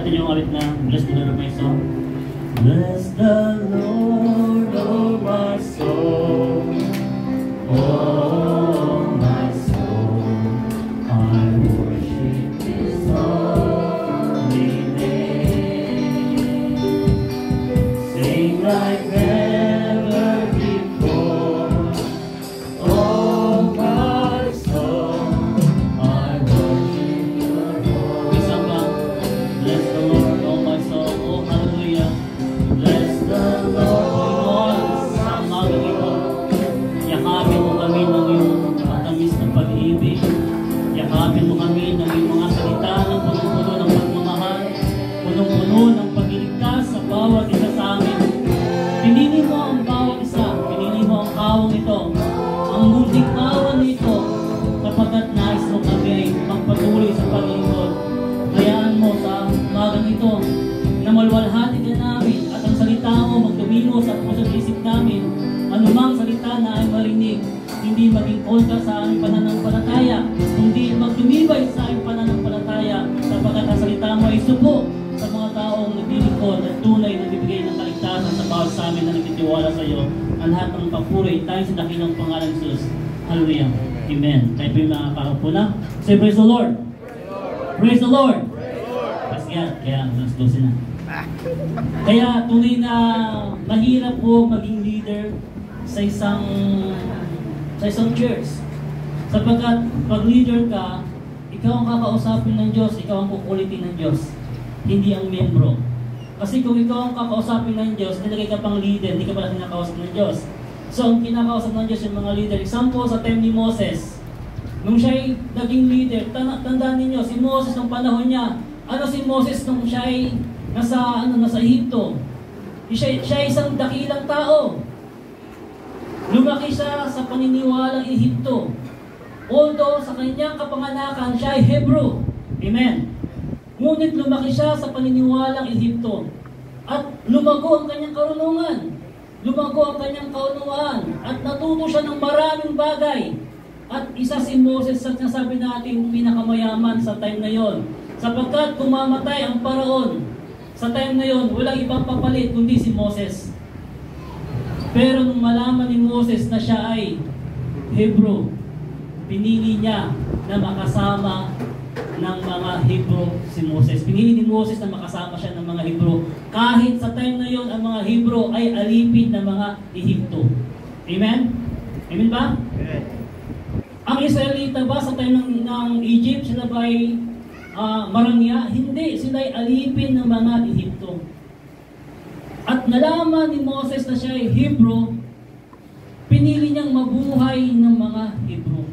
natin yung alit na Bless the Lord of my soul. Bless the Lord of my soul. Oh my soul, I worship His holy name. Sing like never before. Oh my soul, I worship Your holy name. Bless the Lord, oh my soul. Oh hallelujah. Bless the Lord. Sa umaga ito, yakapin mo kami ng iyong matamis na pag-ibig. Yakapin mo kami ng iyong mga salita ng punong-puno ng pagmamahal, punong-puno ng pagliligtas sa bawat isa sa amin. Pinili mo ang bawat isa, pinili mo ang kawang ito, ang munting kawan nito, kapagkat nais mo kami ay magpatuloy sa paglingkod. Hayaan mo sa umagang ito na malwalhati ka namin at ang salita mo magdumino sa puso't isip namin. Anumang salita na ay marinig, hindi maging kontra sa aming pananampalataya, kundi magdumibay sa aming pananampalataya, sapagkat ang salita mo ay subo sa mga taong naglilingkod at tunay na bibigay ng kaligtasan sa bawat sa amin na nagtitiwala sa iyo. Ang lahat ng papuri tayo sa dakilang pangalan ng Jesus. Hallelujah. Amen. Tayo po yung makakaupo na. Say, praise the Lord. Praise the Lord. Praise God. Kaya, mas 12 na. Kaya tunay na mahirap po maging leader sa isang church. Sapagkat pag leader ka, ikaw ang kakausapin ng Diyos, ikaw ang kukulitin ng Diyos, hindi ang membro. Kasi kung ikaw ang kakausapin ng Diyos, nilagay ka pang leader, hindi ka pala kinakausap ng Diyos. So ang kinakausap ng Diyos yung mga leader. Example sa time ni Moses, nung siya'y naging leader, tandaan ninyo, si Moses nung panahon niya, ano si Moses nung siya'y nasa Ehipto? Siya isang dakilang tao. Lumaki siya sa paniniwalang Ehipto. Although sa kanyang kapanganakan, siya ay Hebrew. Amen. Ngunit lumaki siya sa paniniwalang Ehipto. At lumago ang kanyang karunungan. Lumago ang kanyang kaunawaan. At natuto siya ng maraming bagay. At isa si Moses sa nasabi natin pinakamayaman sa time na yon. Sapagkat kumamatay ang Paraon, sa time na yon, walang ibang papalit kundi si Moses. Pero nung malaman ni Moses na siya ay Hebrew, pinili niya na makasama ng mga Hebrew si Moses. Pinili ni Moses na makasama siya ng mga Hebrew. Kahit sa time na yon, ang mga Hebrew ay alipin ng mga Ehipto. Amen? Amen ba? Amen. Ang Israelita ba sa time ng Egypt, sila ba ay marangya? Hindi, sila ay alipin ng mga Ehipto. At nalaman ni Moses na siya ay Hebrew, pinili niyang mabuhay ng mga Hebrew.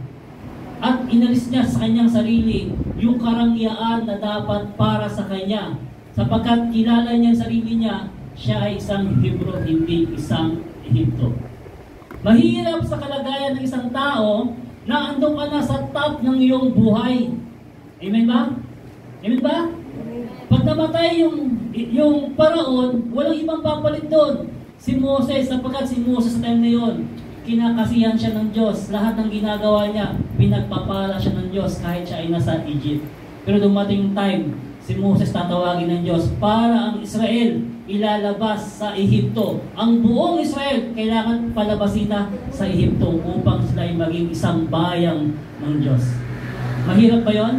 At inalis niya sa kanyang sarili yung karangyaan na dapat para sa kanya. Sapagkat kilala niya ang sarili niya, siya ay isang Hebrew, hindi isang Ehipto. Mahirap sa kalagayan ng isang tao na andun ka na sa top ng iyong buhay. Amen ba? Amen ba? Pag namatay yung Paraon, walang ibang papalit doon. Si Moses, sapagkat si Moses sa time na yon, kinakasihan siya ng Diyos. Lahat ng ginagawa niya, pinagpapala siya ng Diyos kahit siya ay nasa Egypt. Pero dumating yung time, si Moses tatawagin ng Diyos para ang Israel ilalabas sa Ehipto. Ang buong Israel kailangan palabasin na sa Ehipto upang sila ay maging isang bayang ng Diyos. Mahirap ba yun?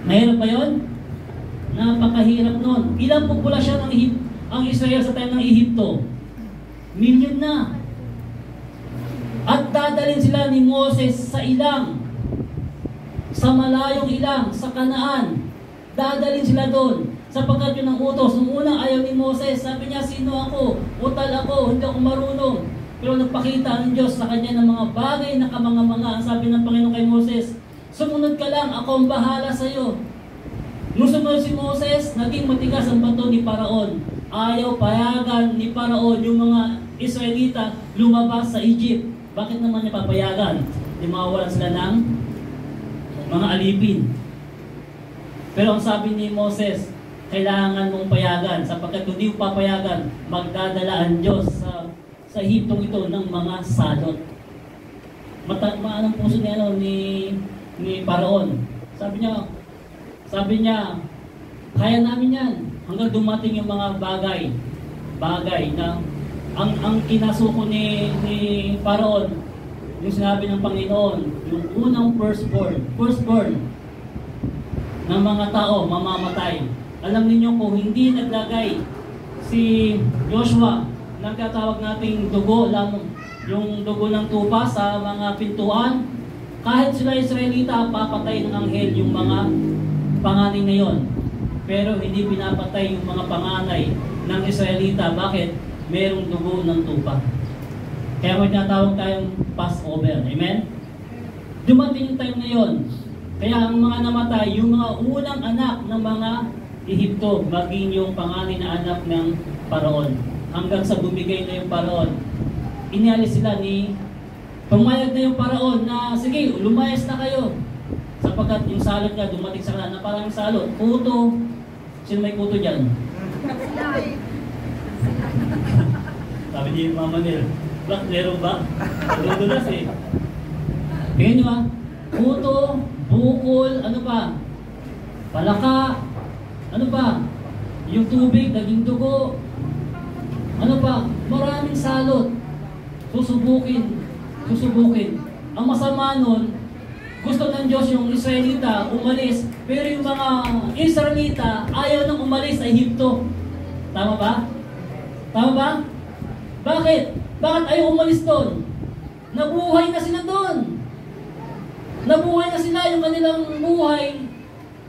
Mahirap ba yun? Napakahirap nun. Ilang populasyon ang Israel sa time ng Ehipto? Milyon na. At dadalhin sila ni Moses sa ilang, sa malayong ilang, sa Kanaan. Dadalhin sila doon. Sapagkat yun ang utos. Nung unang ayaw ni Moses, sabi niya, sino ako? Utal ako, hindi ako marunong. Pero nagpakita ang Diyos sa kanya ng mga bagay na kamanga-manga. Ang sabi ng Panginoon kay Moses, sumunod ka lang, ako ang bahala sa iyo. Nung sumunod si Moses, naging matigas ang bato ni Paraon. Ayaw payagan ni Paraon yung mga Israelita lumabas sa Egypt. Bakit naman niya papayagan? Di mawawalan sila ng mga alipin. Pero ang sabi ni Moses, kailangan mong payagan, sapagkat kung di mo papayagan, magdadala ang Diyos sa Ehiptong ito ng mga salot. Maanong puso ni Paraon. Sabi niya, Kaya namin yan. Hanggang dumating yung mga bagay na ang kinasuko ni Paraon, yung sinabi ng Panginoon, yung unang firstborn ng mga tao mamamatay. Alam niyo kung hindi naglagay si Joshua, nagtatawag nating dugo lang, yung dugo ng tupa sa mga pintuan, kahit sila Israelita, papatay ng anghel yung mga panganay na yon. Pero hindi pinapatay yung mga panganay ng Israelita. Bakit? Merong dugo ng tupa. Kaya may tinatawag tayong Passover. Amen? Dumating yung time na yon. Kaya ang mga namatay, yung mga unang anak ng mga Ehipto, maging yung panganay na anak ng Paraon. Hanggang sa bumigay na yung Paraon. Inialis sila pumayag na yung Paraon na, sige, lumayas na kayo. Sapagkat yung salot niya, dumating sa kanila na parang salot. Puto. Sino may puto dyan? Sabi niya yung Mama Nel, Black, meron ba? Nadudulas eh. Tingnan nyo puto, bukol, ano pa? Palaka, ano pa? Yung tubig, naging dugo. Ano pa? Maraming salot. Susubukin. Ang masama nun, gusto ng Diyos yung Israelita umalis, pero yung mga Israelita ayaw nang umalis sa Ehipto. Tama ba? Bakit? Bakit ayaw umalis doon? Nabuhay na sila doon. Nabuhay na sila yung kanilang buhay.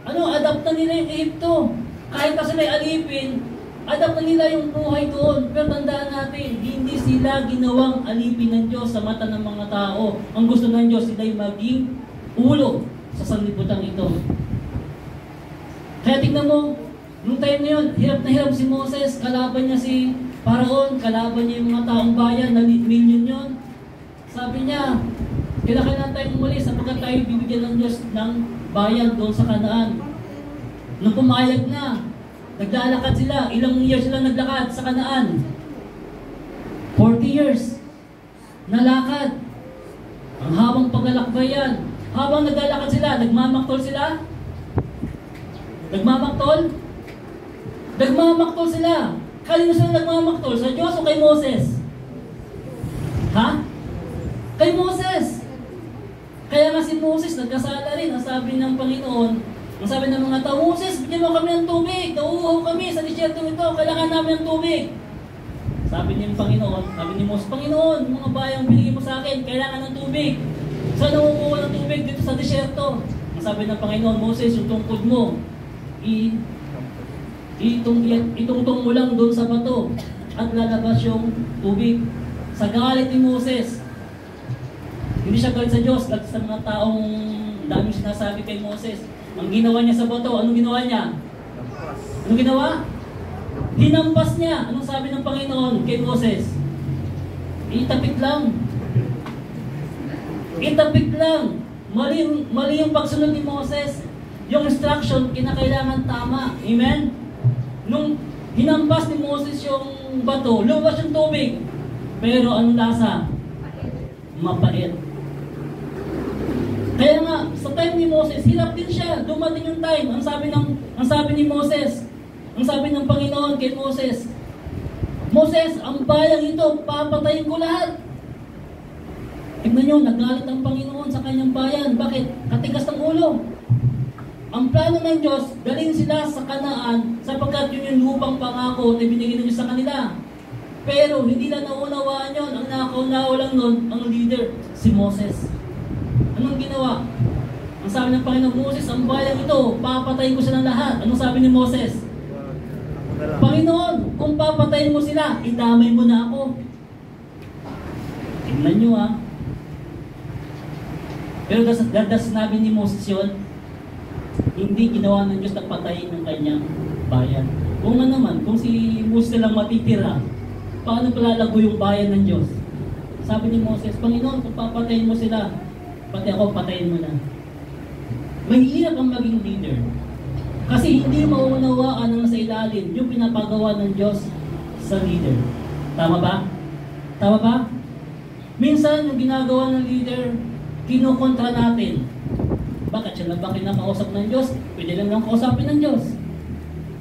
Adapt na nila yung Ehipto. Kahit pa sila alipin, adapt na nila yung buhay doon. Pero tandaan natin, hindi sila ginawang alipin ng Diyos sa mata ng mga tao. Ang gusto ng Diyos, sila'y maging ulo sa sanlibutan ito. Kaya tignan mo, nung time na yun, hirap na hirap si Moses, kalaban niya si Paraon, kalaban niya yung mga taong bayan, na million yun. Sabi niya, kailangan tayong umalis sapagkat tayo bibigyan ng Diyos ng bayan doon sa Kanaan. Nung pumayag na, naglalakad sila, ilang years sila naglakad sa Kanaan? 40 years. Nalakad. Ang habang paglalakbay yan. Habang naglalakad sila, nagmamaktol sila? Nagmamaktol sila. Kanino sila nagmamaktol? Sa Diyos o kay Moses? Kay Moses. Kaya nga si Moses nagkasala rin. Ang sabi ng Panginoon, ang sabi ng mga tao, Moses, bigyan mo kami ng tubig. Nauuhaw kami sa disyerto ito. Kailangan namin ng tubig. Sabi niya ng Panginoon, sabi ni Moses, Panginoon, mga bayang binigay mo sa akin, kailangan ng tubig. Saan nauuhaw ng tubig dito sa disyerto? Ang sabi ng Panginoon, Moses, yung tungkod mo, itungtong mo lang doon sa bato at lalabas yung tubig. Sa galit ni Moses, hindi siya galit sa Diyos, galit sa mga taong daming sinasabi kay Moses. Ang ginawa niya sa bato, anong ginawa niya? Anong ginawa? Hinampas niya. Anong sabi ng Panginoon kay Moses? Itapik lang. Mali yung pagsunod ni Moses. Yung instruction, kinakailangan tama. Amen? Nung hinampas ni Moses yung bato, lumabas yung tubig. Pero anong lasa? Mapait. Kaya nga, sa time ni Moses, hirap din siya. Dumating yung time. Ang sabi ni Moses, ang sabi ng Panginoon kay Moses, Moses, ang bayang ito, papatayin ko lahat. Tignan nyo, nagalit ang Panginoon sa kanyang bayan. Bakit? Katigas ng ulo. Ang plano ng Diyos, dalhin sila sa Kanaan sapagkat yun yung lupang pangako na binigay ng Diyos sa kanila. Pero hindi na naunawaan yun. Ang nakaunawa lang nun, ang leader, si Moses. Anong ginawa? Ang sabi ng Panginoon, Moses, ang bayang ito, papatayin ko silang lahat. Anong sabi ni Moses? Panginoon, kung papatayin mo sila, idamay mo na ako. Tingnan nyo Pero dahil sinabi ni Moses yun, hindi ginawa ng Diyos na patayin ng kanyang bayan. Kung naman, kung si Moses lang matitira, paano palalago yung bayan ng Diyos? Sabi ni Moses, Panginoon, kung papatayin mo sila, pati ako patayin mo na. Mahirap ang maging leader. Kasi hindi maunawaan ang nasa ilalim yung pinapagawa ng Diyos sa leader. Tama ba? Minsan, yung ginagawa ng leader, kinukontra natin. Bakit siya na ba kinakausap ng Diyos? Pwede lang kausapin ng Diyos.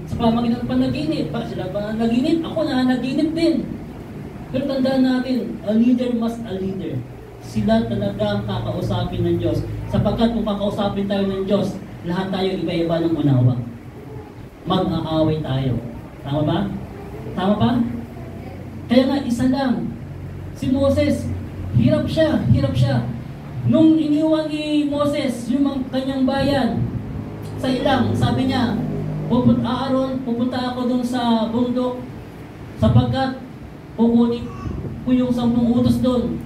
Sa pamagitan ng panaginip, sila panaginip, ako na naginip din. Pero tandaan natin, a leader must a leader. Sila talaga ang kakausapin ng Diyos. Sapagkat kung kakausapin tayo ng Diyos, lahat tayo iba-iba ng unawa. Mag-aaway tayo. Tama ba? Tama ba? Kaya nga, isa lang. Si Moses, hirap siya. Nung iniwan ni Moses yung kanyang bayan, sa ilang, sabi niya, pupunta ako dun sa bundok sapagkat kukunin ko yung 10 utos dun.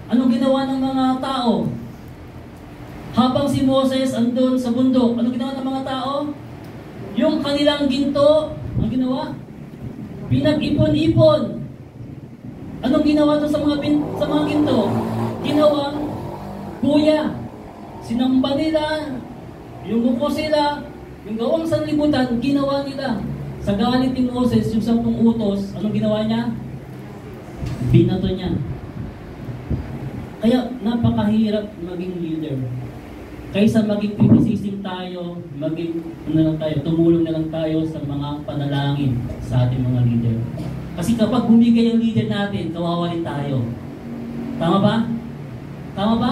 Anong ginawa ng mga tao? Habang si Moses andun sa bundok, anong ginawa ng mga tao? Yung kanilang ginto, ang ginawa? Pinag-ipon-ipon. Anong ginawa doon sa mga ginto? Ginawang kuya. Sinamba nila, yung buko sila, yung gawang sanlibutan, ginawa nila. Sa galit ni Moses, yung 10 utos, anong ginawa niya? Binato niya. Kaya napakahirap maging leader. Kaysa maging criticism tayo, tumulong na lang tayo sa mga panalangin sa ating mga leader. Kasi kapag bumigay yung leader natin, kawawa rin tayo. Tama ba? Tama ba?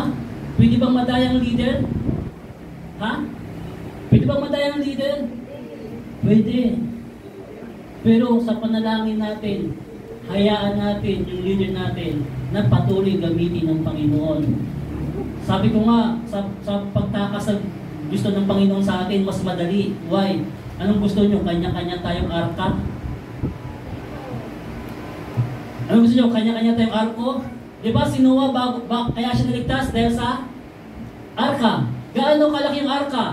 Pwede bang madayang leader? Ha? Pwede bang madayang leader? Pwede. Pero sa panalangin natin, hayaan natin yung leader natin na patuloy gamitin ng Panginoon. Sabi ko nga, sa pagtakas sa gusto ng Panginoon sa atin, mas madali. Why? Anong gusto nyo? Kanya-kanya tayong arka? Anong gusto nyo? Kanya-kanya tayong arko? Diba si Noah, kaya siya naligtas dahil sa arka. Gaano kalaki yung arka?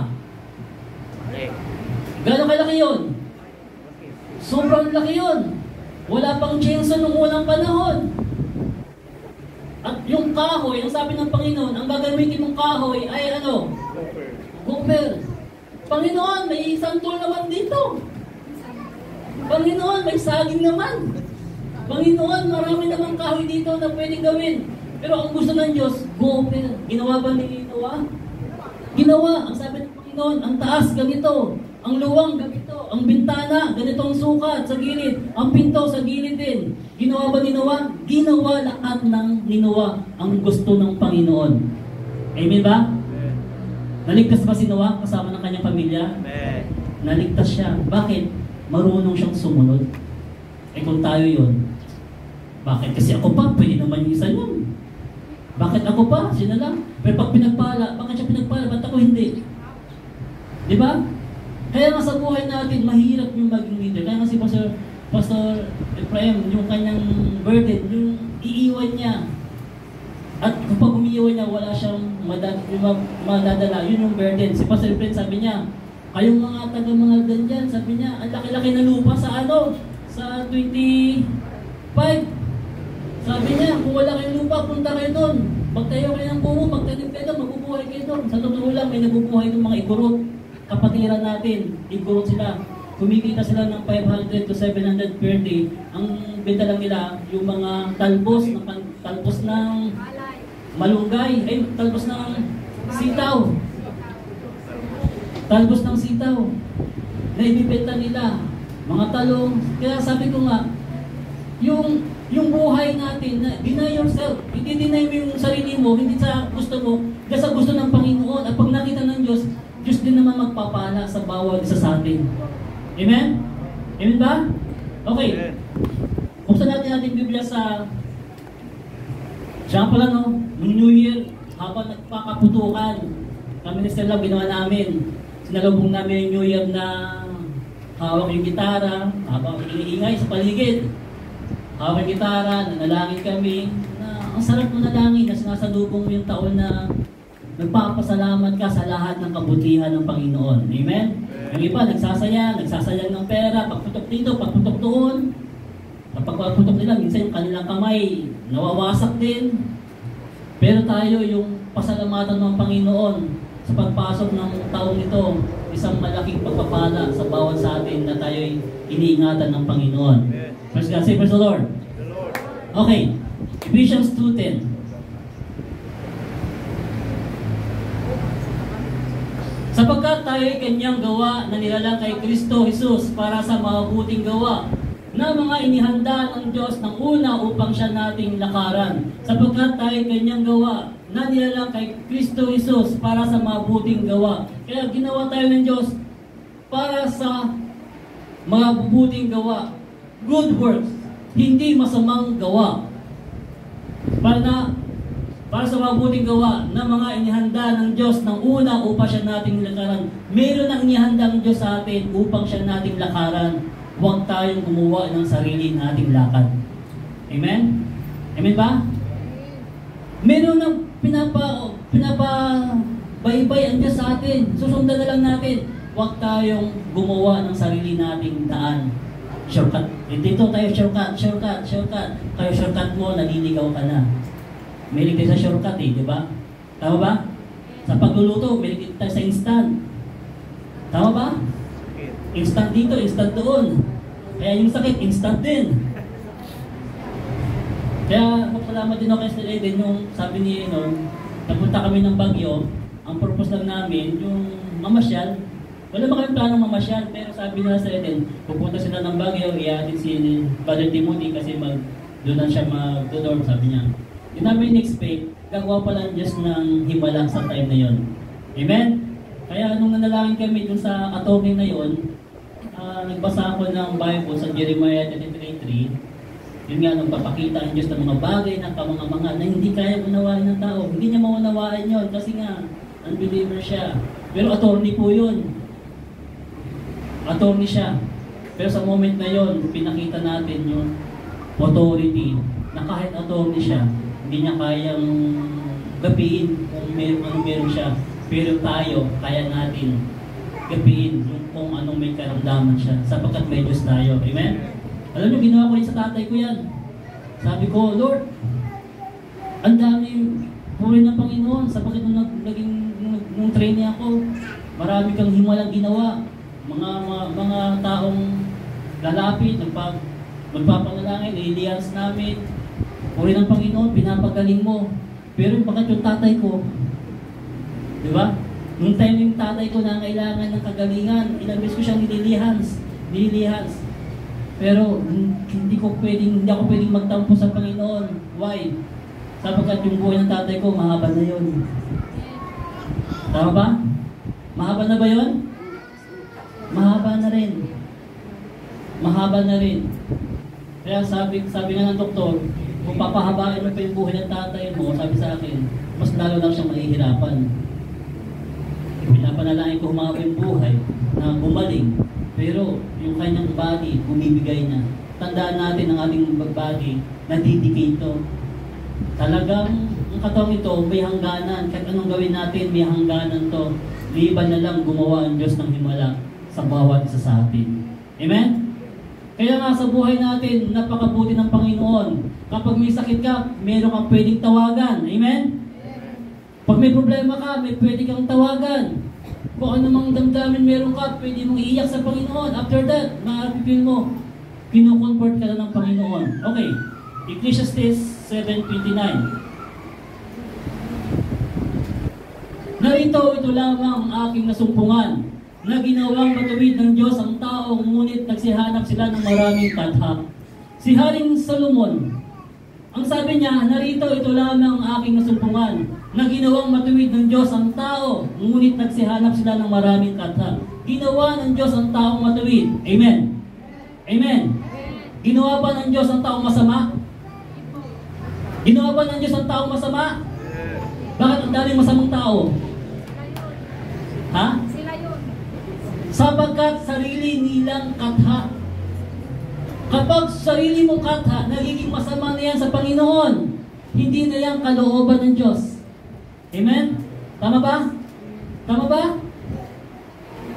Gaano kalaki yun? Sobrang laki yun. Wala pang chainsaw nung unang panahon. At yung kahoy, ang sabi ng Panginoon, ang gagamitin mong kahoy ay ano? Gopher. Panginoon, may santol naman dito. Panginoon, may saging naman. Panginoon, marami namang kahoy dito na pwedeng gawin. Pero ang gusto ng Diyos, gopher. Ginawa ba ni Noah? Ginawa. Ang sabi ng Panginoon, ang taas ganito. Ang luwang ganito, ang bintana, ganitong sukat sa gilid, ang pinto sa gilid din. Ginawa ba ni Noah? Ginawa lahat ng ni Noah ang gusto ng Panginoon. Amen ba? Amen. Naligtas ba si Noah kasama ng kanyang pamilya? Amen. Naligtas siya. Bakit? Marunong siyang sumunod. Eh kung tayo yun, bakit? Kasi ako pa, pwede naman yung isa yun. Bakit ako pa? Siya na lang. Pero pag pinagpala, bakit siya pinagpala? Ba't ako hindi? Di ba? Kaya nga sa buhay natin, mahirap yung maging leader. Kaya nga si Pastor Ephraim, yung kanyang burden, yung iiwan niya. At kapag umiiwan niya, wala siyang madadala. Yun yung burden. Si Pastor Ephraim sabi niya, kayong mga taga-mga dyan, sabi niya, ang laki-laki na lupa sa sa 25. Sabi niya, kung wala kayong lupa, punta kayo doon. Magtayo kayo ng bumo, magtanim kayo doon, magbubuhay kayo doon. Sa totoo lang, may nabubuhay ng mga igurot. Kapatiran natin, igurot sila. Kumikita sila ng 500 to 700 per day. Ang benta lang nila, yung mga talbos ng malunggay, talbos ng sitaw. Talbos ng sitaw na ibibenta nila. Mga talong. Kaya sabi ko nga, yung buhay natin, deny yourself. Hindi-deny mo yung sarili mo, hindi sa gusto mo, hindi sa gusto ng Panginoon. At pag nakita ng Diyos, Diyos din naman magpapala sa bawat isa sa atin. Amen? Amen ba? Okay. Buksan natin ating Biblia sa example nung New Year, habang nagpakaputukan, kami ni Stella, ginawa namin. Sinalubong namin yung New Year na hawak yung gitara, habang iniingay sa paligid. Hawak yung gitara, nanalangin kami, na ang sarap mo nalangin na sinasalubong mo yung taon na nagpapasalamat ka sa lahat ng kabutihan ng Panginoon. Amen? Yung iba, nagsasayang ng pera, pagputok dito, pagputok doon. Kapag pagputok nila, minsan yung kanilang kamay, nawawasak din. Pero tayo, yung pasalamatan ng Panginoon sa pagpasok ng taong ito, isang malaking pagpapala sa bawat sa atin na tayo'y iniingatan ng Panginoon. Praise God. Say, praise the Lord. Okay. Ephesians 2:10. Sapagkat tayo'y kanyang gawa na nilalang kay Kristo Jesus para sa mabuting gawa na mga inihanda ng Diyos ng una upang siya nating lakaran. Sapagkat tayo'y kanyang gawa na nilalang kay Kristo Jesus para sa mabuting gawa. Kaya ginawa tayo ng Diyos para sa mabubuting gawa. Good works, hindi masamang gawa. Para sa mabuting gawa na mga inihanda ng Diyos ng una upang siya nating lakaran. Meron ang inihanda ng Diyos sa atin upang siya nating lakaran. Huwag tayong gumawa ng sarili nating lakad. Amen? Amen ba? Meron ng pinapabaybay ang Diyos sa atin. Susundan na lang natin. Huwag tayong gumawa ng sarili nating daan. Shortcut. Dito tayo shortcut. Kayo shortcut mo, naliligaw ka na. May tayo sa shortcut di ba? Tama ba? Sa pagluluto, may tayo sa instant. Tama ba? Instant dito, instant doon. Kaya yung sakit, instant din. Kaya magpasalamat din ako kay Sir Eden, yung sabi ni napunta kami ng Baguio, ang purpose lang namin, yung mamasyal. Wala ba kami planong mamasyal, pero sabi nila sa Eden, pupunta sila ng Baguio, i-attend si Brother Timothy kasi doon na siya mag-dorm, sabi niya. Yun namin in-expect, gagawa pala ang Diyos ng himala sa time na yon. Amen? Kaya nung nanalangin kami dun sa attorney na yon, nagbasa ako ng Bible sa Jeremiah 33:3. Yun nga, nagpapakita ang Diyos ng mga bagay ng kamanga-manga na hindi kaya unawain ng tao. Hindi niya maunawain yon kasi nga, unbeliever siya. Pero attorney po yun. Attorney siya. Pero sa moment na yon, pinakita natin yung authority na kahit attorney siya, hindi niya kayang gapiin kung meron siya. Pero tayo, kaya natin gapiin kung anong may karamdaman siya sapagkat may Diyos tayo. Amen? Alam niyo, ginawa ko rin sa tatay ko yan. Sabi ko, Lord, ang dami puri ng Panginoon sapagkat nung training ako, marami kang himalang ginawa. Mga taong lalapit, magpapanalangin, i-lians namin. Puri ng Panginoon, pinapagaling mo. Pero bakit yung tatay ko, di ba? Nung time yung tatay ko na kailangan ng kagalingan, ilang beses ko siyang nililihans. Pero hindi ako pwedeng magtampo sa Panginoon. Why? Sapagkat yung buhay ng tatay ko, mahaba na yun. Tama ba? Mahaba na ba yun? Mahaba na rin. Mahaba na rin. Kaya sabi nga ng doktor, kung papahabain mo pa yung buhay ng tatay mo, sabi sa akin, mas lalo lang siyang mahihirapan. Pinapanalangin ko humaba yung buhay na gumaling, pero yung kanyang body, bumibigay na. Tandaan natin ang ating body, nadidikay ito. Talagang, ang katawang ito, may hangganan. Kahit anong gawin natin, may hangganan to. Liban na lang gumawa ang Diyos ng himala sa bawat isa sa atin. Amen? Kaya nga sa buhay natin, napakabuti ng Panginoon. Kapag may sakit ka, meron kang pwedeng tawagan. Amen? Pag may problema ka, may pwede kang tawagan. Kung anumang damdamin meron ka, pwede mong iiyak sa Panginoon. After that, ma-feel mo, kinukonvert ka na ng Panginoon. Okay. Ecclesiastes 7:29. Narito, ito lamang ang aking nasumpungan, na ginawang matuwid ng Diyos ang tao, ngunit nagsihanap sila ng maraming katha. Si Haring Solomon, ang sabi niya, narito, ito lamang ang aking nasumpungan, na ginawang matuwid ng Diyos ang tao, ngunit nagsihanap sila ng maraming katha. Ginawa ng Diyos ang taong matuwid. Amen? Amen? Ginawa ba ng Diyos ang taong masama? Ginawa ba ng Diyos ang taong masama? Bakit ang daming masamang tao? Ha? Sapagkat sarili nilang katha. Kapag sarili mong katha, nagiging masama na yan sa Panginoon. Hindi na yan kalooban ng Diyos. Amen? Tama ba? Tama ba?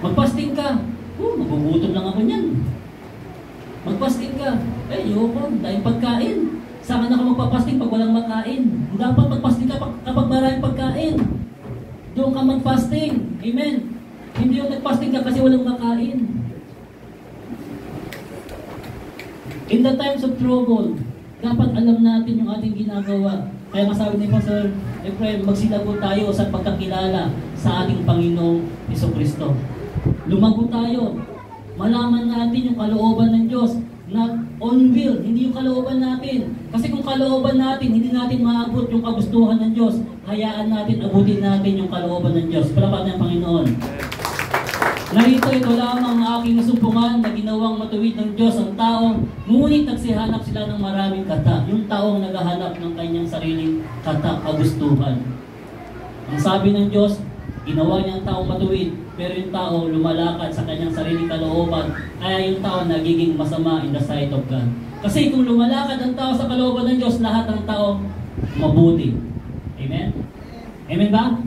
Magpasting ka. Magugutom lang ako niyan. Magpasting ka. Ayoko, dahil pagkain. Saan ka magpapasting pag walang makain? Dapat magpasting ka kapag maraming pagkain. Doon ka magpasting. Amen? Hindi yung nagpasting ka kasi walang makain. In the times of trouble, dapat alam natin yung ating ginagawa. Kaya masabi ni Pastor Efraim, magsilago tayo sa pagkakilala sa ating Panginoong Jesucristo. Lumago tayo. Malaman natin yung kalooban ng Diyos. Not on will, hindi yung kalooban natin. Kasi kung kalooban natin, hindi natin maabot yung kagustuhan ng Diyos. Hayaan natin, abutin natin yung kalooban ng Diyos. Palakpakan ng Panginoon. Narito ito lamang ang aking nasumpungan na ginawang matuwid ng Diyos ang tao, ngunit nagsihanap sila ng maraming kata. Yung taong naghahanap ng kanyang sariling kata, kagustuhan. Ang sabi ng Diyos, ginawa niya ang taong matuwid, pero yung tao lumalakad sa kanyang sariling kalooban, kaya yung tao nagiging masama in the sight of God. Kasi kung lumalakad ang tao sa kalooban ng Diyos, lahat ng tao mabuti. Amen? Amen ba?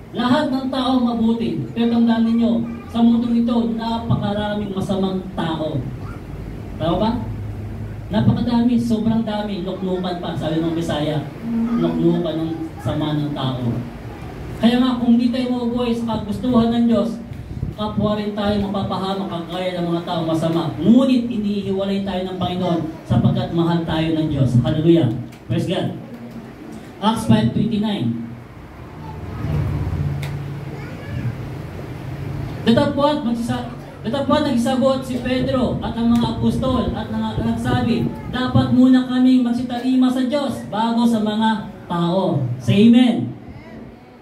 Lahat ng tao mabuti. Pero tandaan ninyo, sa mundong ito, napakaraming masamang tao. Tama ba? Napakadami, sobrang dami. Nuknukan pa, sabi ng Bisaya. Nuknukan ng sama ng tao. Kaya nga, kung di tayo mabubuhay sa kagustuhan ng Diyos, kapwa rin tayo mapapahamak ang kaya ng mga tao masama. Ngunit, hindi hiwalay tayo ng Panginoon sapagkat mahal tayo ng Diyos. Hallelujah. Praise God. Acts 5:29. Datapwat nagsagot si Pedro at ang mga apostol at nagsabi, dapat muna kami magsitalima sa Diyos bago sa mga tao. Say amen.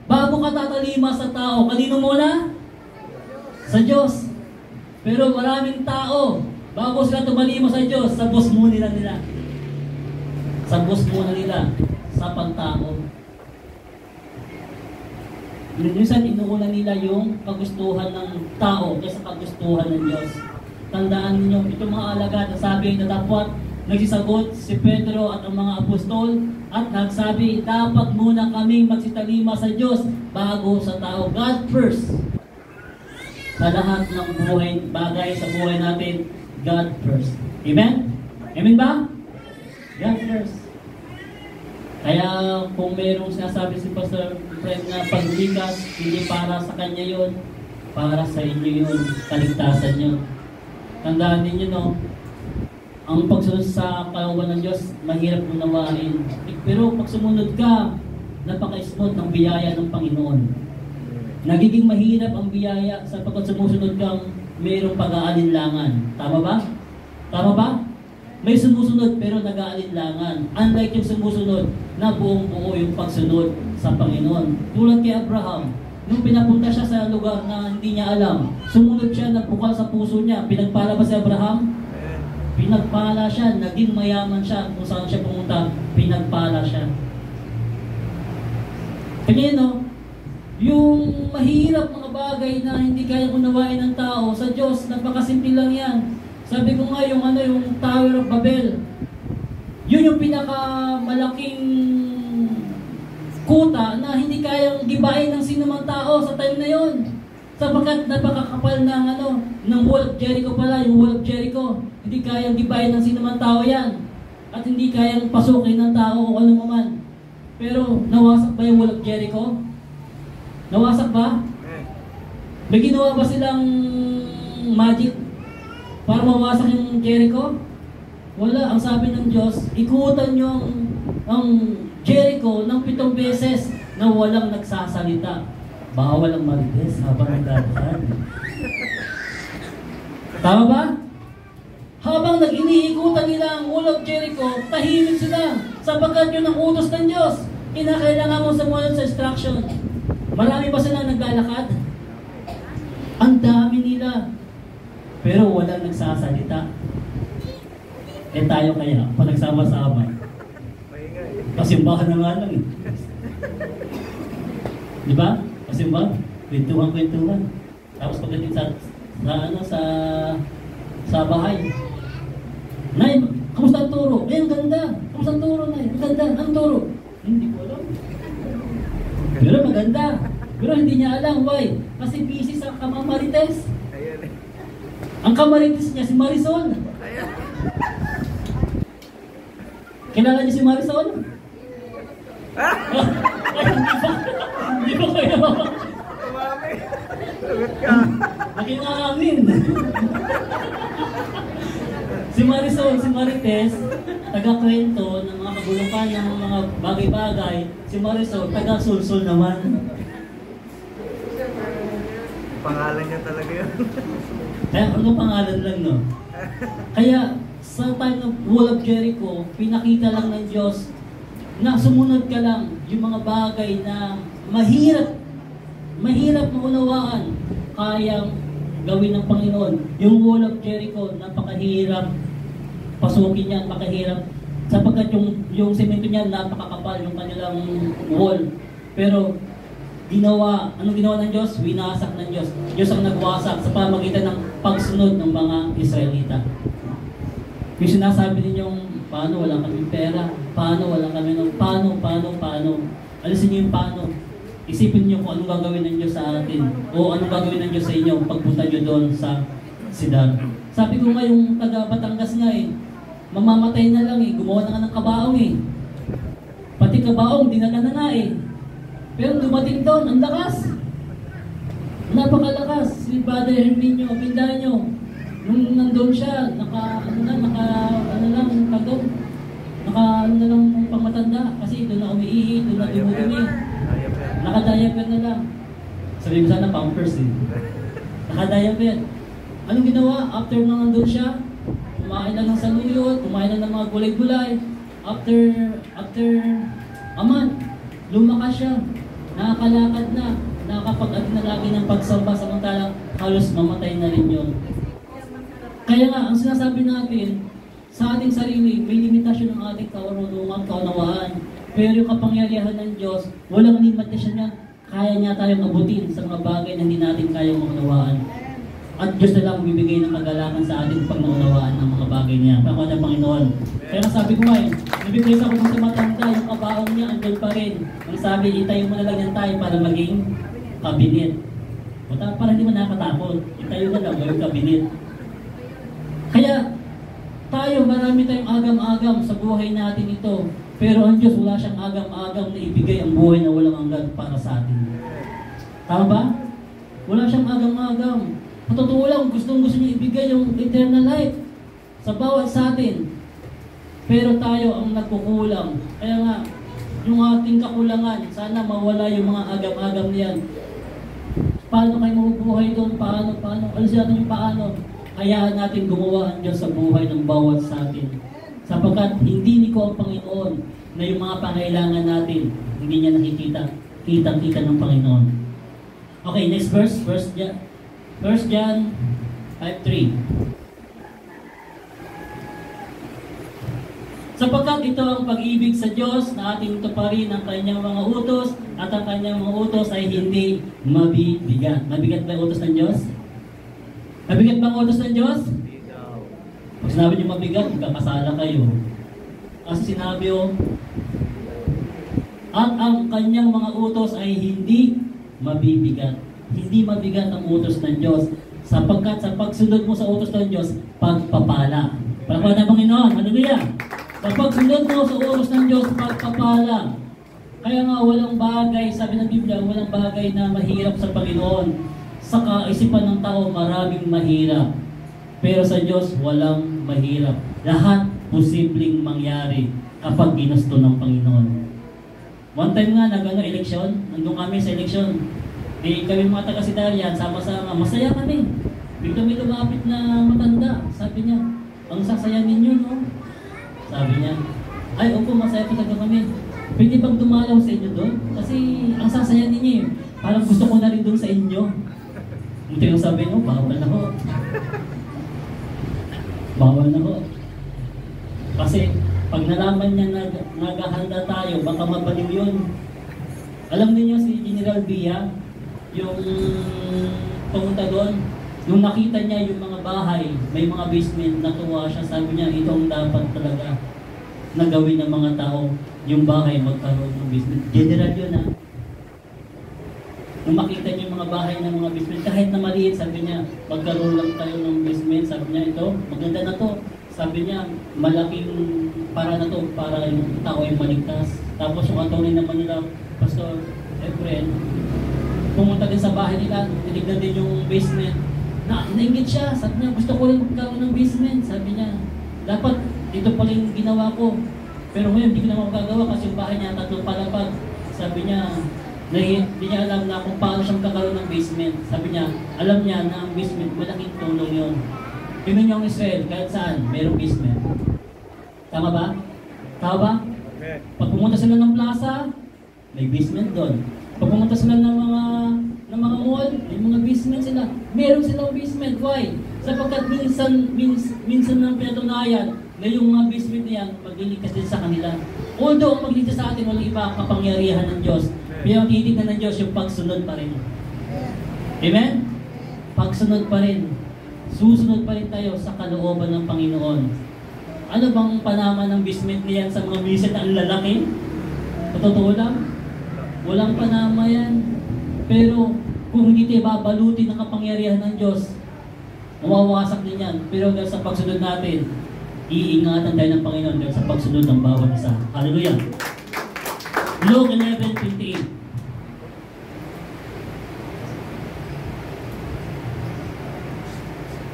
Bago ka tatalima sa tao, kanino muna? Sa Diyos. Pero maraming tao, bago sila tumalima sa Diyos, sa boss muna nila. Sa boss muna nila, sa pantao. Minsan inuuna nila yung kagustuhan ng tao kaysa kagustuhan ng Diyos. Tandaan niyo, itong mga alagad na sabi na dapat nagsisagot si Pedro at ang mga apostol at nagsabi, dapat muna kaming magsitalima sa Diyos bago sa tao. God first. Sa lahat ng buhay, bagay sa buhay natin, God first. Amen? Amen ba? God first. Kaya kung mayroong sinasabi si Pastor Fred na paglikas, hindi para sa kanya yun, para sa inyo yun, kaligtasan yun. Tandaan ninyo, no? Ang pagsunod sa kalooban ng Diyos, mahirap unawain. Pero pag sumunod ka, napaka-smooth ng biyaya ng Panginoon. Nagiging mahirap ang biyaya sapagkat sumusunod kang mayroong pag-aalinlangan. Tama ba? Tama ba? May sumusunod pero nag-aalinlangan. Unlike yung sumusunod na buong-buo yung pagsunod sa Panginoon. Tulad kay Abraham, nung pinapunta siya sa lugar na hindi niya alam, sumunod siya, nagbukal sa puso niya. Pinagpala ba si Abraham? Pinagpala siya, naging mayaman siya. Kung saan siya pumunta, pinagpala siya. Kanya no, yung mahirap mga bagay na hindi kaya unawain ng tao, sa Diyos, napakasimple lang yan. Sabi ko nga yung Tower of Babel, yun yung pinakamalaking kuta na hindi kayang gibain ng sinumang tao sa time na yun. Sapagkat napakakapal ng wall of Jericho pala, yung wall of Jericho. Hindi kayang gibain ng sinumang tao yan. At hindi kayang pasukin ng tao o ano man. Pero nawasak ba yung wall of Jericho? Nawasak ba? May ginawa ba silang magic para mawasak yung Jericho? Wala. Ang sabi ng Diyos, ikutan nyo ang Jericho ng 7 beses na walang nagsasalita. Bawal ang marites habang nagdadaan. Tama ba? Habang nag-iniikutan nila ang wall of Jericho, tahimik sila sapagkat yun ang utos ng Diyos. Kinakailangan mo sumunod sa instruction. Marami pa silang naglalakad. Ang dami nila. Pero walang nagsasalita. Eh tayo kaya, pag nagsama-sama. Pasimbahan na nga lang eh. Di ba? Pasimbahan, kwentuhan. Tapos pagdating sa bahay. Nay, kamusta ang turo? Eh, ang ganda. Kamusta ang turo, Nay? Ang ganda. Ang turo? Hindi ko alam. Pero maganda. Pero hindi niya alam. Why? Kasi busy sa kamamarites. Ang kamarites niya si Marisol. Kilala niyo si Marisol? Hindi ko kayo. Tumami. Sagot ka. Nakingaamin. Si Marisol, si Marites, taga-kwento ng mga bulukan ng mga bagay-bagay, si Marisol, taga-sulsul naman. Pangalan niya talaga yun. Kaya ano pangalan lang, no? Kaya sa time ng Wall of Jericho, pinakita lang ng Diyos na sumunod ka lang yung mga bagay na mahirap maunawaan, kayang gawin ng Panginoon. Yung Wall of Jericho, napakahirap pasukin yan, napakahirap sapagkat yung semento niya napakakapal, yung kanilang wall. Pero anong ginawa ng Diyos? Winasak ng Diyos. Diyos ang nagwasak sa pamamagitan ng pagsunod ng mga Israelita. Yung sinasabi ninyong, paano wala kami pera? Paano wala kami paano? Alisin niyo yung paano. Isipin niyo kung anong gagawin ng Diyos sa atin o anong gagawin ng Diyos sa inyo pagpunta niyo doon sa Sidar. Sabi ko nga yung taga Batangas nga mamamatay na lang gumawa na nga ng kabaong Pati kabaong, dinala na Pero dumating doon, ang lakas. Napakalakas. Si Father Herminio, pindahan nyo. Nung nandun siya, naka pamatanda. Kasi doon na umiihi, doon na dumudumi. Naka-diaper na lang. Sabi ko sana pampers Naka-diaper. Anong ginawa? After nang nandun siya, kumain lang ng saluyot, kumain lang ng mga gulay-gulay. After a month, lumakas siya. Nakakalakad na, nakakapag-ag na lagi ng pagsamba, samantalang halos mamatay na rin yun. Kaya nga, ang sinasabi natin, sa ating sarili, may limitasyon ng ating kaunungan, kaunawaan. Pero yung kapangyarihan ng Diyos, walang limitasyon niya. Kaya niya tayong abutin sa mga bagay na hindi natin kayang maunawaan. At Diyos na lang bibigay ng kagalakan sa atin pag naunawaan ng mga bagay niya. Pangako ng Panginoon. Kaya sabi ko nabibigay ako sa matanda, yung kabaong niya, andun pa rin. Ang sabi, itayo mo na lang yan tayo para maging kabinet. Para hindi mo nakakatakot. Itayo na lang, maging kabinet. Kaya, marami tayong agam-agam sa buhay natin ito. Pero ang Diyos, wala siyang agam-agam na ibigay ang buhay na walang hanggan para sa atin. Tama ba? Wala siyang agam-agam. Patotoo lang, gusto niya ibigay yung eternal life sa bawat sa atin. Pero tayo ang nagkukulang. Kaya nga, yung ating kakulangan, sana mawala yung mga agam-agam niyan. Paano kayo mabubuhay doon? Paano? Alisin natin yung paano. Hayaan natin gumawa ang Diyos sa buhay ng bawat sa atin. Sapagkat hindi niko ang Panginoon na yung mga pangailangan natin, hindi niya nakikita. Kitang-kita ng Panginoon. Okay, next verse. 1 John 5:3. Sapagkat ito ang pag-ibig sa Diyos na ating tuparin ang kanyang mga utos at ang kanyang mga utos ay hindi mabibigat. Mabigat ba ang utos ng Diyos? Mabigat ba ang utos ng Diyos? Pag sinabi niyo mabigat, magkakasala kayo. Kasi sinabi at ang kanyang mga utos ay hindi mabibigat. Hindi mabigat ang utos ng Diyos. Sapagkat sa pagsunod mo sa utos ng Diyos, pagpapala. Palakpakan ng Panginoon. Hallelujah! Sa pagsunod mo sa utos ng Diyos, pagpapala. Kaya nga walang bagay, sabi ng Biblia, walang bagay na mahirap sa Panginoon. Sa kaisipan ng tao, maraming mahirap. Pero sa Diyos, walang mahirap. Lahat posibleng mangyari kapag ginusto ng Panginoon. One time nga, eleksyon. Nandun kami sa eleksyon. Kami mga taga-Sidarian, sama-sama. Masaya kami. Bigla may lumapit na matanda. Sabi niya, ang sasaya ninyo, no? Sabi niya, ay, opo, masaya talaga kami. Pwede bang dumalaw sa inyo doon? Kasi ang sasaya ninyo parang gusto ko na rin doon sa inyo. Ito yung sabi niyo, bawal na ho. Bawal na ho. Kasi pag nalaman niya naghahanda tayo, baka mabaliw yun. Alam niyo si General Villa, yung pumunta doon, nung nakita niya yung mga bahay, may mga basement, natuwa siya, sabi niya, ito ang dapat talaga na gawin ng mga tao, yung bahay magkaroon ng basement. General yun Nung makita niya yung mga bahay ng mga basement, kahit na maliit, sabi niya, magkaroon lang tayo ng basement, sabi niya, ito, maganda na to. Sabi niya, malaking para na to, para yung tao ay maligtas. Tapos yung attorney naman nila, Pastor Efren, pumunta din sa bahay nila, tinignan din yung basement. Nainggit siya, sabi niya, gusto ko rin magkaroon ng basement. Sabi niya, dapat ito pala yung ginawa ko. Pero ngayon, hindi ko na magagawa kasi yung bahay niya, 3 palapag. Sabi niya, hindi niya alam na kung paano siya magkakaroon ng basement. Sabi niya, alam niya na ang basement, malaking tulong yun. Tingnan niyo ang Israel, kahit saan, mayroong basement. Tama ba? Tama ba? Pag pumunta sila ng plaza, may basement doon. Pag pumunta sila ng mga mall, may mga basement sila. Meron silang basement. Why? Sapagkat minsan ng pinatunayan na yung mga basement na yan, magliligtas din sa kanila. Although ang magligtas sa atin, walang iba kapangyarihan ng Diyos. Pero ang titignan ng Diyos, yung pagsunod pa rin. Amen? Pagsunod pa rin. Susunod pa rin tayo sa kalooban ng Panginoon. Ano bang panama ng basement niyan sa mga miset na ang lalaki? Totoo lang? Walang panama yan. Pero kung hindi tayo babalutin ng kapangyarihan ng Diyos, mawawasak din yan. Pero dahil sa pagsunod natin, iingatan tayo ng Panginoon dahil sa pagsunod ng bawat isa. Hallelujah! Luke 11:28.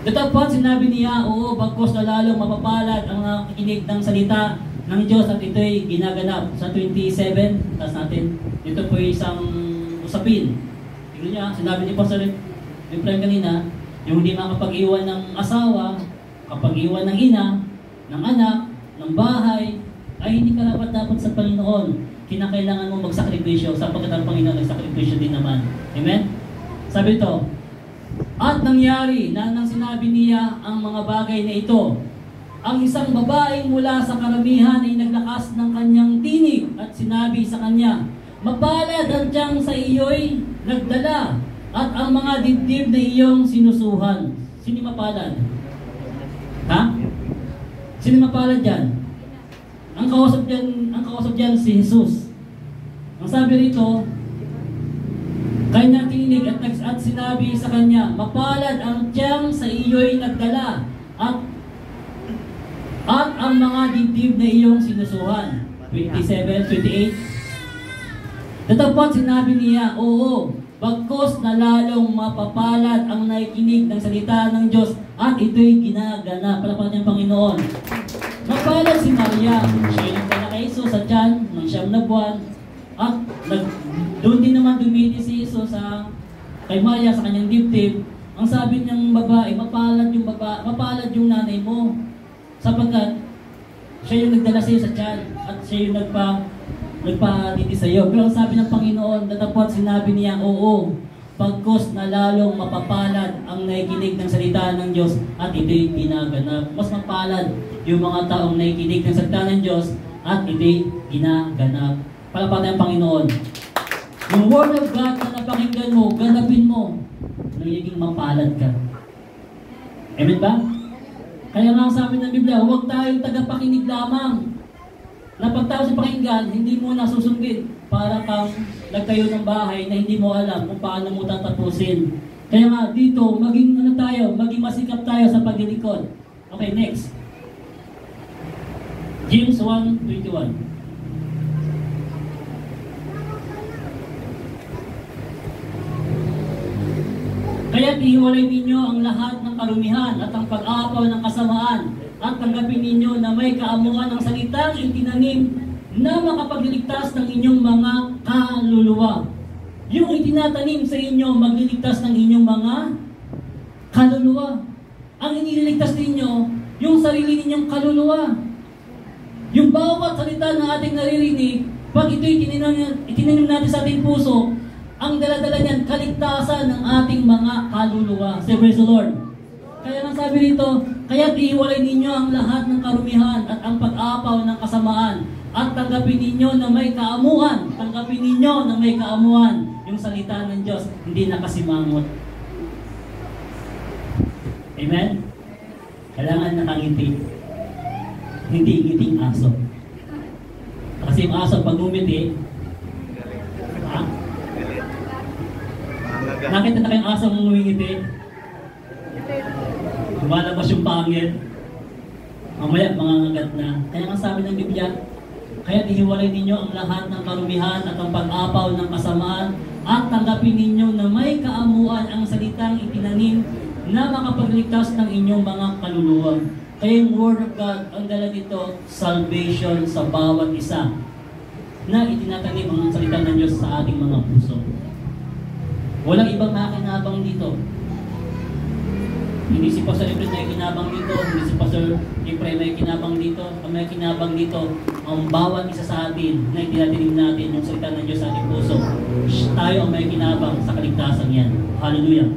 Datapot sinabi niya, oo, bagkos na lalong mapapalad ang nakikinig ng salita ng Diyos at ito'y ginaganap. Sa 27, taas natin, ito po isang usapin. Tignan niya, sinabi ni Pastor Efraim kanina, yung hindi makapag-iwan ng asawa, kapag-iwan ng ina, ng anak, ng bahay, ay hindi ka dapat sa Panginoon. Kinakailangan mo magsakripisyo sapagkat ang Panginoon nagsakripisyo din naman. Amen? Sabi ito, at nangyari na nang sinabi niya ang mga bagay na ito, ang isang babaeng mula sa karamihan ay naglakas ng kanyang tinig at sinabi sa kanya, mapalad ang tiyang sa iyo'y nagdala at ang mga dibdib na iyong sinusuhan. Sino mapalad? Ha? Sino mapalad dyan? Ang kausap dyan si Jesus. Ang sabi rito, kanya tinig at sinabi sa kanya, mapalad ang tiyang sa iyo'y nagdala at ang mga dibdib na iyong sinusuhan. 27, 28. Datapot sinabi niya, oo, bagkos na lalong mapapalad ang nakikinig ng salita ng Diyos at ito'y ginagana. Palapakan niyang Panginoon. Mapalad si Maria, siya yung nagdala kay Jesus sa tiyan ng 9 na buwan at doon din naman dumiti si Jesus kay Maria sa kanyang dibdib. Ang sabi niyang babae, mapalad yung nanay mo. Sapagkat siya yung nagdala sa iyo sa tiyan at siya yung nagpa-diti sa iyo. Pero ang sabi ng Panginoon, datapot sinabi niya, oo, pagkos na lalong mapapalad ang nakikinig ng salita ng Diyos at ito'y ginaganap. Mas mapalad yung mga taong nakikinig ng salita ng Diyos at ito'y ginaganap. Palapatan ng Panginoon. Yung Word of God na napakinggan mo, ganapin mo, nagiging mapalad ka. Amen ba? Kaya nga sabi ng Biblia, huwag tayong tagapakinig lamang. Na pag tayo sa pakinggan, hindi mo nasusundin para kang nagtayo ng bahay na hindi mo alam kung paano mo tatapusin. Kaya nga dito, maging masikap tayo sa paglilikod. Okay, next. James 1:21. Kaya't ihiwalay ninyo ang lahat ng karumihan at ang pag-aapaw ng kasamaan at tanggapin ninyo na may kaamuan ng salitang itinanim na makapagliligtas ng inyong mga kaluluwa. Yung itinatanim sa inyo, magliligtas ng inyong mga kaluluwa. Ang iniligtas ninyo, yung sarili ninyong kaluluwa. Yung bawat salita na ating naririnig, pag ito'y itinanim natin sa ating puso, ang dala-dala niyan, kaligtasan ng ating mga kaluluwa. Say, praise the Lord. Kaya nga sabi rito, kaya't ihiwalay ninyo ang lahat ng karumihan at ang pag-aapaw ng kasamaan at tanggapin ninyo na may kaamuhan. Tanggapin ninyo na may kaamuhan. Yung salita ng Diyos, hindi nakasimangot. Amen? Kailangan nakangiti. Hindi ngiting aso. Kasi yung aso, pag umiti, nakita na kayong asang ngumingiti? Lumalabas yung pangit. Mamaya, mangangagat na. Kaya nga sabi ng Biblia, kaya ihiwalay ninyo ang lahat ng karumihan at ang pag-apaw ng kasamaan at tanggapin ninyo na may kaamuan ang salitang itinanim na makapagligtas ng inyong mga kaluluwa. Kaya yung Word of God, ang dala nito, salvation sa bawat isa na itinatanim ang salita ng Diyos sa ating mga puso. Walang ibang makinabang dito. Hindi si Pastor Efren may kinabang dito, hindi si Pastor Efren may kinabang dito, may kinabang dito, ang bawat isa sa atin na itinatanim natin yung salita ng Diyos sa ating puso. Tayo ang may kinabang sa kaligtasan yan. Hallelujah.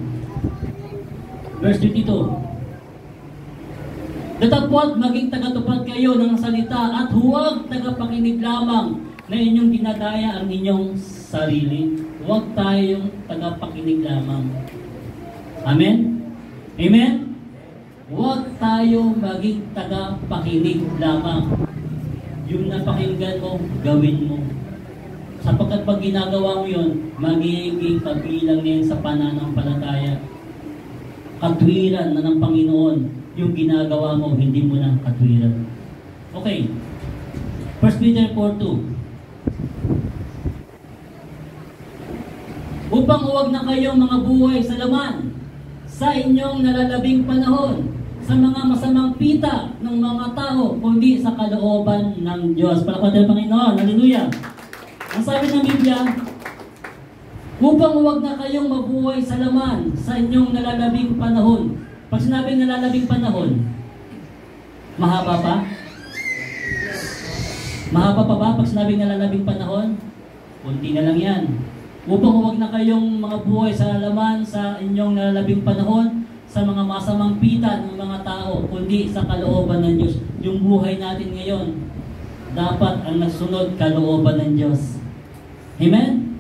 Verse 22. Datapwat maging tagatupad kayo ng salita at huwag tagapakinig lamang na inyong dinadaya ang inyong sarili. Huwag tayong tagapakinig lamang. Amen? Amen? Huwag tayo maging tagapakinig lamang. Yung napakinggan mo, gawin mo. Sapagkat pag ginagawa mo yun, magiging kabilang niyan sa pananampalataya. Katwiran na ng Panginoon yung ginagawa mo, hindi mo na katwiran. Okay. 1 Peter 4:2. Upang huwag na kayong mga buhay sa laman sa inyong nalalabing panahon sa mga masamang pita ng mga tao, kundi sa kalooban ng Diyos. Palakpakan ng Panginoon. Hallelujah. Ang sabi ng Biblia, upang huwag na kayong mabuhay sa laman sa inyong nalalabing panahon. Pag sinabing nalalabing panahon, mahaba pa? Mahaba pa ba pag sinabing nalalabing panahon? Kunti na lang yan. Upang huwag na kayong mga buhay sa laman sa inyong nalalabing panahon sa mga masamang pita ng mga tao, kundi sa kalooban ng Diyos. Yung buhay natin ngayon, dapat ang nasunod kalooban ng Diyos. Amen?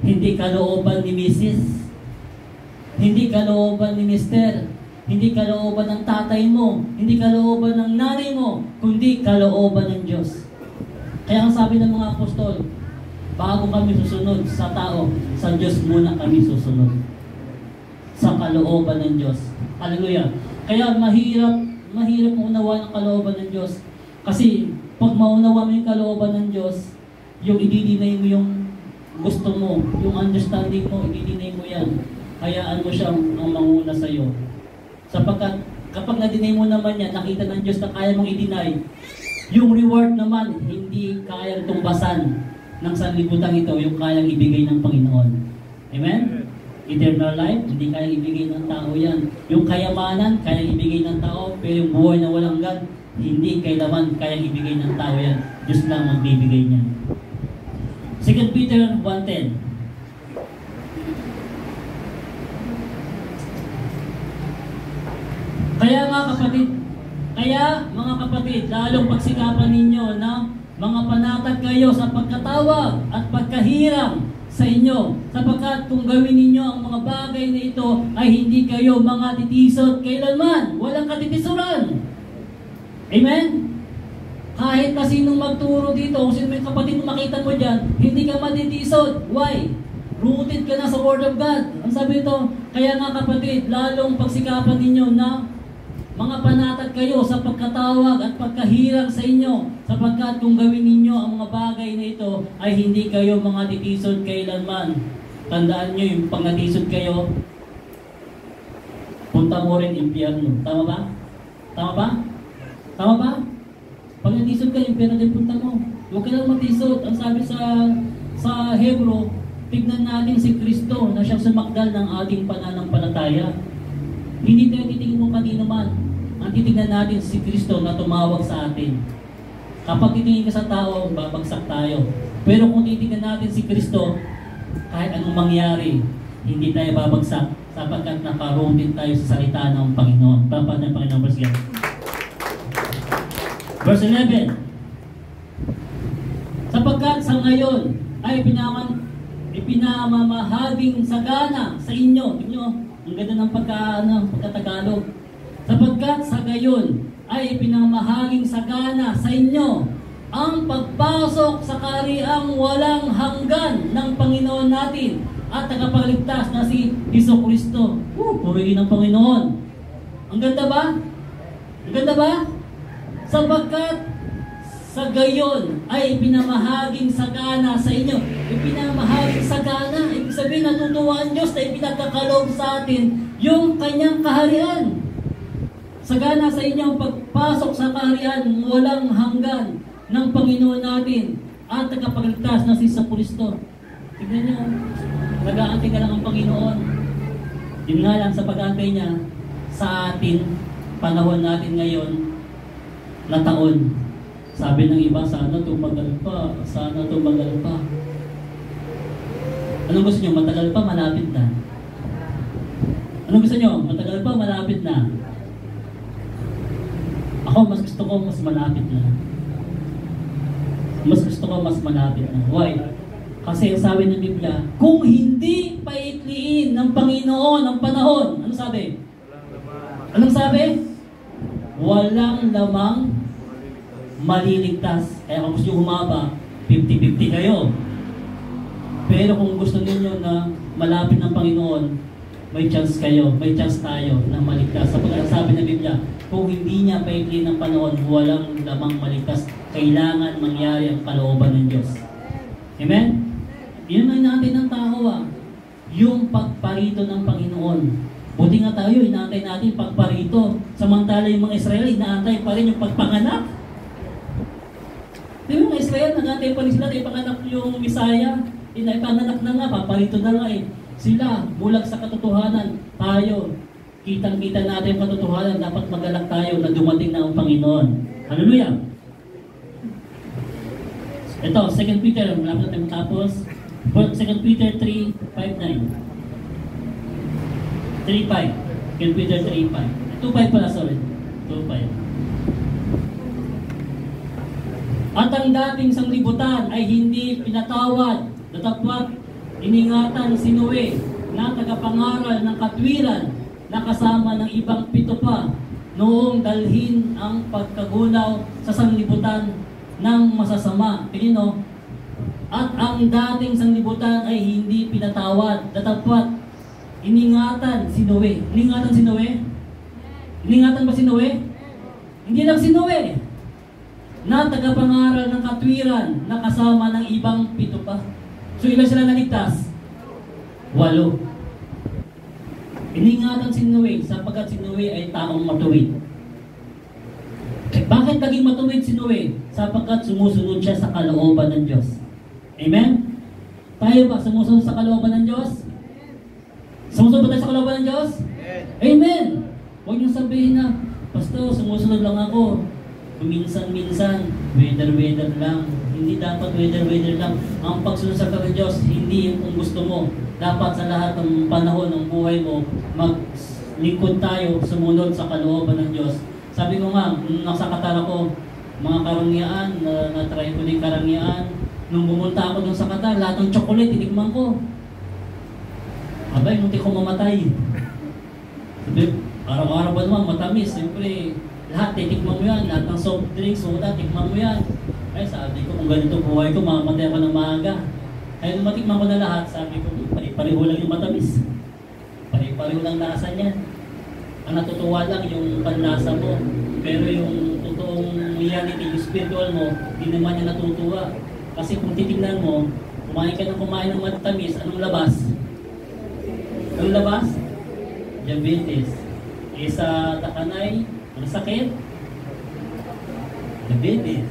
Hindi kalooban ni Mrs. Hindi kalooban ni Mr. Hindi kalooban ng tatay mo, hindi kalooban ng nanay mo, kundi kalooban ng Diyos. Kaya ang sabi ng mga apostol, bago kami susunod sa tao, sa Diyos muna kami susunod. Sa kalooban ng Diyos. Hallelujah. Kaya mahirap maunawaan ang kalooban ng Diyos. Kasi pag maunawa mo yung kalooban ng Diyos, yung i-deny mo yung gusto mo, yung understanding mo, i-deny mo yan. Hayaan mo siyang ang manguna sa iyo. Sapagkat kapag na-deny mo naman yan, nakita ng Diyos na kaya mong i-deny, yung reward naman, hindi kayang tumbasan ng sanlibutan ito, yung kayang ibigay ng Panginoon. Amen? Eternal life, hindi kayang ibigay ng tao yan. Yung kayamanan, kayang ibigay ng tao, pero yung buhay na walang hanggan, hindi kailangan kayang ibigay ng tao yan. Diyos lang ang bibigay niya. 2 Peter 1:10. Kaya mga kapatid, lalong pagsikapan ninyo na mga panatag kayo sa pagkatawag at pagkahirang sa inyo, sapagkat kung gawin ninyo ang mga bagay na ito ay hindi kayo mga titisod kailanman. Walang katitisuran. Amen? Kahit na sinong magturo dito, kung sino may kapatid mo makita mo dyan, hindi ka matitisod. Why? Rooted ka na sa Word of God. Ang sabi ito, kaya nga kapatid, lalong pagsikapan ninyo na mga panatag kayo sa pagkatawag at pagkahirang sa inyo, sapagkat kung gawin ninyo ang mga bagay na ito, ay hindi kayo mga titisod kailanman. Tandaan nyo, yung pag natisod kayo, punta mo rin impyerno. Tama ba? Tama ba? Tama ba? Pag natisod ka, impyerno din punta mo. Huwag ka lang matisod. Ang sabi sa Hebro, tignan natin si Kristo na siyang sumakdal ng ating pananampalataya. Hindi tayo titingin mo kanino man. Ang titignan natin si Kristo na tumawag sa atin. Kapag titingin ka sa tao, babagsak tayo. Pero kung titignan natin si Kristo, kahit anong mangyari, hindi tayo babagsak sapagkat nakarooted tayo sa salita ng Panginoon. Papan ng Panginoon. Verse 11. Sapagkat sa ngayon ay ipinamamahaging sagana sa inyo. Ang ganda ng pagkatagalog. Sapagkat sa gayon ay pinamahaging sagana sa inyo ang pagpasok sa kahariang walang hanggan ng Panginoon natin at tagapagligtas na si Jesucristo. Purihin ng Panginoon. Ang ganda ba? Ang ganda ba? Sapagkat sa gayon ay pinamahaging sagana sa inyo. Ipinamahaging sagana. Ibig sabihin, natutuwa ang Diyos na ipinagkakaloob sa atin yung kanyang kaharian. Sagana sa inyong pagpasok sa kaharian walang hanggan ng Panginoon natin at tagapagligtas na si Kristo. Tignan niyo, nag-aantay ka lang ang Panginoon. Yun nga lang sa pag-aantay niya sa atin, panahon natin ngayon na taon. Sabi ng iba, sana tumagal pa, sana tumagal pa. Anong gusto niyo? Matagal pa, malapit na. Anong gusto niyo? Matagal pa, malapit na. Ako, mas gusto ko mas malapit na. Mas gusto ko mas malapit na. Why? Kasi sabi ng Biblia, kung hindi paitliin ng Panginoon ang panahon, ano sabi? Anong sabi? Walang lamang maliligtas. Kaya kung gusto nyo humaba, 50-50 kayo. Pero kung gusto niyo na malapit ng Panginoon, may chance kayo, may chance tayo na maligtas. Sapagkat sabi ng Biblia, kung hindi niya paitliin ng panahon, walang lamang maligtas. Kailangan mangyari ang kalooban ng Diyos. Amen? Yun ang inaantay ng tao yung pagparito ng Panginoon. Buti nga tayo, inaantay natin pagparito. Samantala yung mga Israel, inaantay pa rin yung pagpanganak. Di ba mga Israel, nag-aantay pa rin sila, ipanganak yung Misaya. Ipanganak na nga, paparito na nga eh. Sila, bulag sa katotohanan. Tayo, kitang-kita natin yung katotohanan, dapat magalak tayo na dumating na ang Panginoon. Hallelujah! Ito, 2 Peter, malapit natin matapos. 2 Peter 3:5-9. 3:5. 2 Peter 3:5. 2:5 pala, sorry. 2:5. At ang dating sanglibutan ay hindi pinatawad, datapwat iningatan si Noe na tagapangaral ng katwiran na kasama ng ibang 7 pa noong dalhin ang pagkagulaw sa sanglibutan ng masasama. Tingin. At ang dating sanglibutan ay hindi pinatawad, datapwat iningatan si Noe. Iningatan si Noe? Iningatan ba si Noe? Hindi lang si Noe na tagapangaral ng katwiran na kasama ng ibang 7 pa. So ilan sila naligtas? 8. Iningatan si Noe sapagkat si Noe ay taong matuwid. Bakit naging matuwid si Noe? Sapagkat sumusunod siya sa kalooban ng Diyos. Amen? Tayo ba sumusunod sa kalooban ng Diyos? Sumusunod ba tayo sa kalooban ng Diyos? Amen! Huwag niyong sabihin na, Pastor, sumusunod lang ako. Minsan-minsan, weather lang. Hindi dapat weather lang. Ang pagsunod sa ng Diyos, hindi yung kung gusto mo. Dapat sa lahat ng panahon ng buhay mo, maglingkod tayo, sumunod sa kalooban ng Diyos. Sabi ko nga, nung nasa Qatar ako, mga karangyaan, na-try ko na yung karangyaan. Nung bumunta ako dun sa Qatar, lahat ng chocolate, tinikman ko. Abay, munti ko mamatay. Sabi, araw-araw ba naman, matamis. Siyempre, lahat, titikman mo yan. Lahat ng soft drinks, soda, tikman mo yan. Ay, sabi ko, kung ganito buhay ko, mamamatay ako ng maaga. Kaya nung matikman ko na lahat, sabi ko, pare-pareho lang yung matamis. Pare-pareho lang lasa niyan. Ang natutuwa lang yung panlasa mo. Pero yung totoong reality, yung spiritual mo, hindi naman niya natutuwa. Kasi kung titignan mo, kumain ka ng matamis, anong labas? Anong labas? Diabetes. Sa takanay, ang sakit? Diabetes.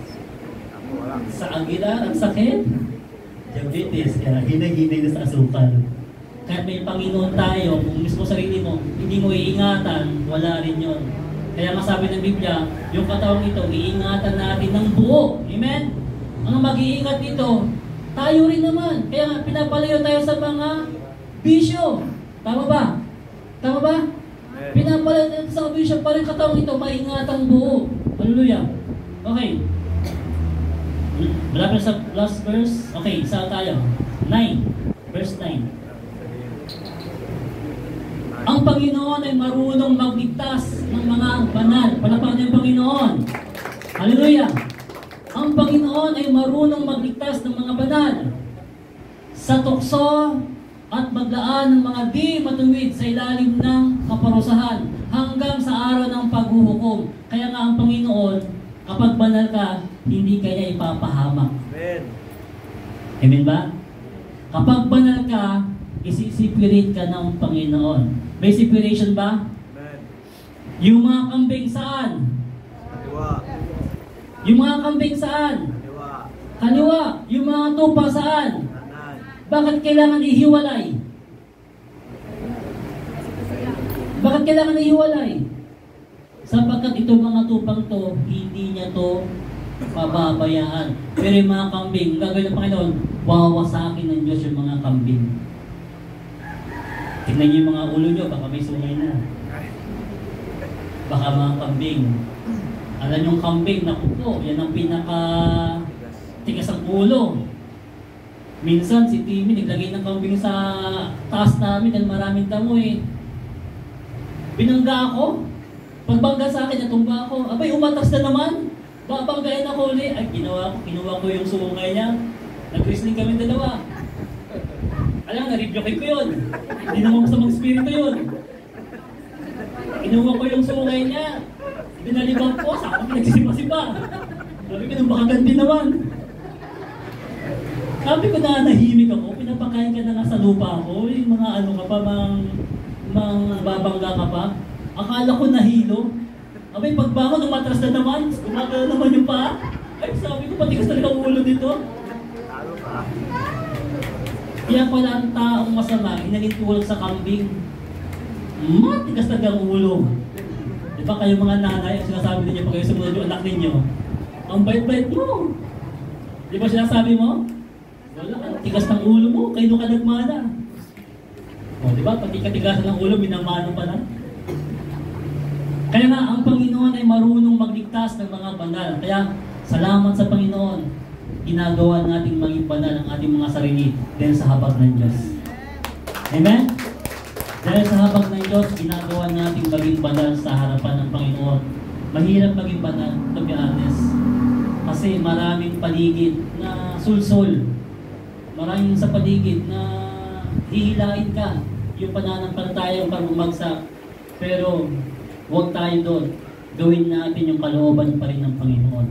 Sa agilar, ang sakit? Diabetes. Kaya hinay-hinay na sa asukal. Kahit may Panginoon tayo, kung mismo sarili mo, hindi mo iingatan, wala rin yun. Kaya masabi ng Biblia, yung katawang ito, iingatan natin ng buo. Amen? Ang mag-iingat dito, tayo rin naman. Kaya pinapalayo tayo sa mga bisyo. Tama ba? Tama ba? Pinapalayo tayo sa bisyo pa rin katawang ito, maingatang buo. Hallelujah. Okay. Malapit sa last verse. Okay, isa tayo. 9. Verse 9. Ang Panginoon ay marunong magligtas ng mga banal. Palakpakan niyo ang Panginoon. Hallelujah. Ang Panginoon ay marunong magligtas ng mga banal sa tukso at maglaan ng mga di matuwid sa ilalim ng kaparusahan hanggang sa araw ng paghuhukom. Kaya nga ang Panginoon, kapag banal ka, hindi kanya ipapahamak. Amen. Amen ba? Kapag banal ka, isi-separate ka ng Panginoon. May separation ba? Amen. Yung mga kambing saan? Kaliwa. Yung mga kambing saan? Kaliwa. Kaliwa. Yung mga tupa saan? Kanan. Bakit kailangan ihiwalay? Bakit kailangan ihiwalay? Sapagkat itong mga tupang to, hindi niya to pababayaan. Pero yung mga kambing, gagawin ng Panginoon, wawasakin ng Diyos yung mga kambing. Tingnan niyo yung mga ulo nyo, baka may sungay na. Baka mga kambing. Alam yung kambing, naku po, yan ang pinaka tigas ang ulo. Minsan si Timmy naglagay ng kambing sa taas namin dahil maraming damo eh. Binangga ako. Pagbangga sa akin, natumba ako. Abay, umatas na naman. Babanggain ako ulit. Ay, kinuha ko yung sungay niya. Nag-wrestling kami dalawa. Alam, na-review ko yun. Hindi naman sa mga spirito yun. Kinuha ko yung sungay niya. Binalibang ko, sa akin nagsisipa-sipa. Sabi ko, nung baka ganti naman. Sabi ko na nahimik ako, pinapakain ka na nga sa lupa ako. Yung mga ano ka pa, mang babangga ka pa. Akala ko nahilo. Abay, pagbangon, umatras na naman. Gumagana naman yung paa. Ay, sabi ko, patigas talaga ang ulo dito. Talo ka. Kaya pala ang taong masama, inalintulog sa kambing. Matigas talaga ang ulo. Di ba kayo mga nanay, ang sinasabi ninyo pag kayo sumunod yung anak ninyo, ang bait-bait mo. Di ba sinasabi mo? Wala ka, tigas ng ulo mo, kayo ka nagmana. O, di ba? Pati katigasan ng ulo, minamano pa na. Kaya nga, ang Panginoon ay marunong magligtas ng mga banal. Kaya, salamat sa Panginoon, ginagawa nating maging banal ang ating mga sarili dahil sa habag ng Diyos. Amen? Dahil sa habag ng Diyos, ginagawa nating maging banal sa harapan ng Panginoon. Mahirap maging banal, to be honest. Kasi maraming paligid na sulsol. Maraming sa paligid na hihilain ka. Yung pananampalataya para bumagsak. Pero, huwag tayo doon. Gawin natin yung kalooban pa rin ng Panginoon.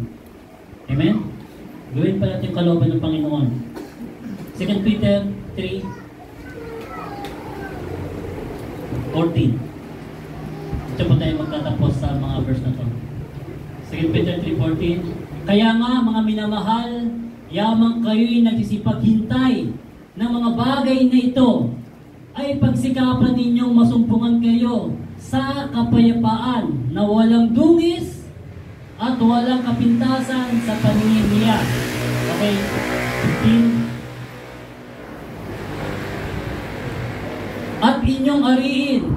Amen? Gawin pa natin yung kalooban ng Panginoon. 2 Peter 3:14. Ito po tayo magtatapos sa mga verse na to. 2 Peter 3:14. Kaya nga, mga minamahal, yamang kayo'y nagsisipaghintay ng mga bagay na ito, ay pagsikapan ninyong masumpungan kayo sa kapayapaan na walang dungis at walang kapintasan sa paningin niya. Okay? 15. At inyong ariin